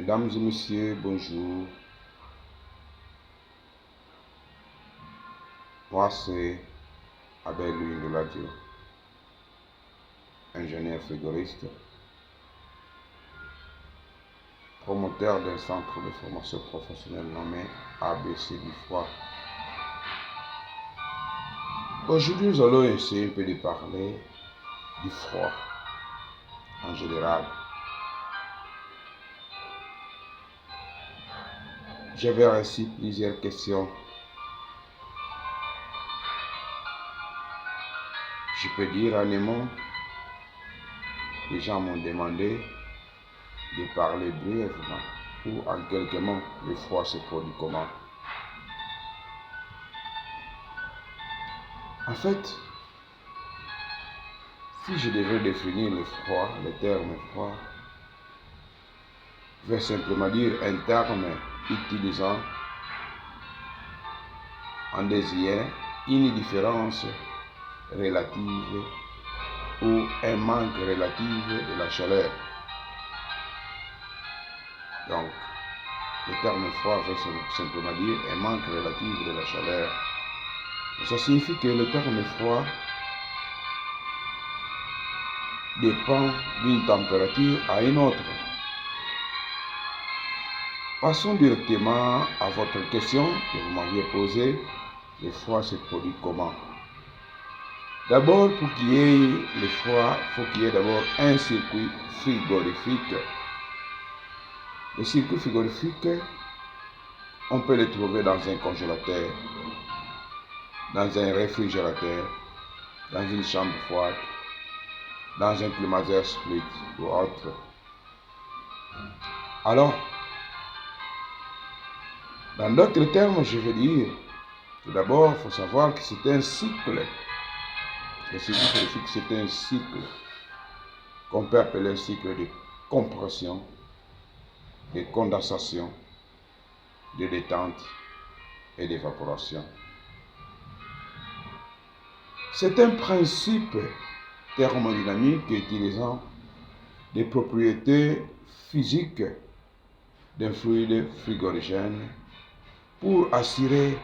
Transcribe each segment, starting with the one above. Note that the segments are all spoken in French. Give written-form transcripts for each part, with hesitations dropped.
Mesdames et messieurs, bonjour. Moi, c'est Abel Louis Ndoladio, ingénieur frigoriste, promoteur d'un centre de formation professionnelle nommé ABC du froid. Aujourd'hui, nous allons essayer un peu de parler du froid en général. J'avais ainsi plusieurs questions. Je peux dire en un mot, les gens m'ont demandé de parler brièvement ou en quelques mots, le froid se produit comment. En fait, si je devais définir le froid, le terme froid, je vais simplement dire un terme utilisant en désignant une différence relative ou un manque relatif de la chaleur. Donc, le terme froid veut simplement dire un manque relatif de la chaleur. Ça signifie que le terme froid dépend d'une température à une autre. Passons directement à votre question que vous m'aviez posée. Le froid se produit comment? D'abord, pour qu'il y ait le froid, il faut qu'il y ait d'abord un circuit frigorifique. Le circuit frigorifique, on peut le trouver dans un congélateur, dans un réfrigérateur, dans une chambre froide, dans un climatiseur split ou autre. Alors, dans d'autres termes, je veux dire, tout d'abord, il faut savoir que c'est un cycle. Le cycle frigorifique, c'est un cycle qu'on peut appeler un cycle de compression, de condensation, de détente et d'évaporation. C'est un principe thermodynamique utilisant des propriétés physiques d'un fluide frigorigène pour assurer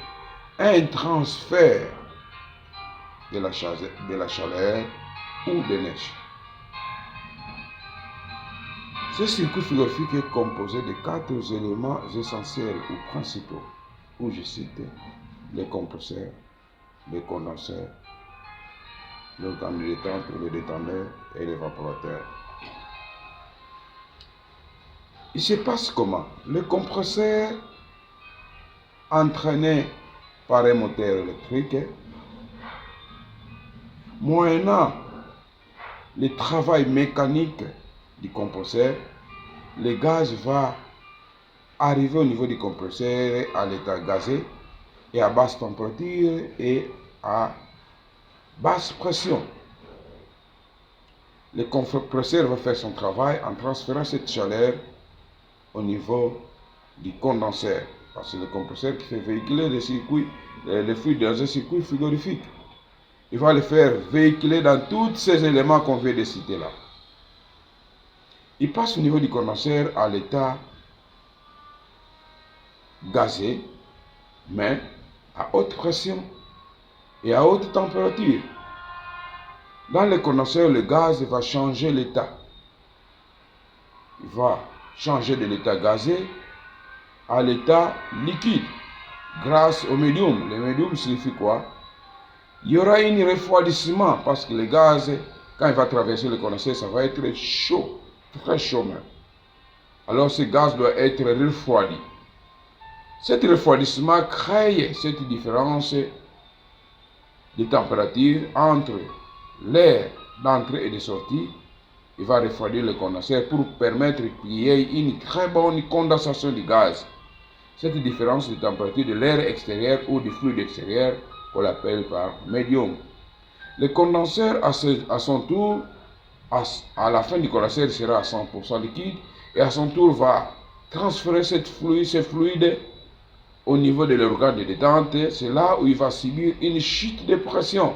un transfert de la chaleur ou de neige. Ce circuit frigorifique est composé de 4 éléments essentiels ou principaux, où je cite les compresseurs, les condenseurs, l'organe de détente ou le détendeur et l'évaporateur. Il se passe comment? Le compresseur, entraîné par un moteur électrique, moyennant le travail mécanique du compresseur, le gaz va arriver au niveau du compresseur à l'état gazé et à basse température et à basse pression. Le compresseur va faire son travail en transférant cette chaleur au niveau du condenseur, parce que c'est le compresseur qui fait véhiculer le fluide dans un circuit frigorifique. Il va le faire véhiculer dans tous ces éléments qu'on vient de citer là. Il passe au niveau du condenseur à l'état gazé, mais à haute pression et à haute température. Dans le condenseur, le gaz va changer l'état. Il va changer de l'état gazé à l'état liquide grâce au médium. Le médium signifie quoi? Il y aura un refroidissement parce que le gaz, quand il va traverser le condenseur, ça va être chaud, très chaud même. Alors ce gaz doit être refroidi. Cet refroidissement crée cette différence de température entre l'air d'entrée et de sortie. Il va refroidir le condenseur pour permettre qu'il y ait une très bonne condensation du gaz. Cette différence de température de l'air extérieur ou du fluide extérieur, qu'on l'appelle par médium. Le condenseur, à son tour, à la fin du condenseur, sera à 100% liquide et à son tour va transférer ce fluide au niveau de l'organe de détente. C'est là où il va subir une chute de pression.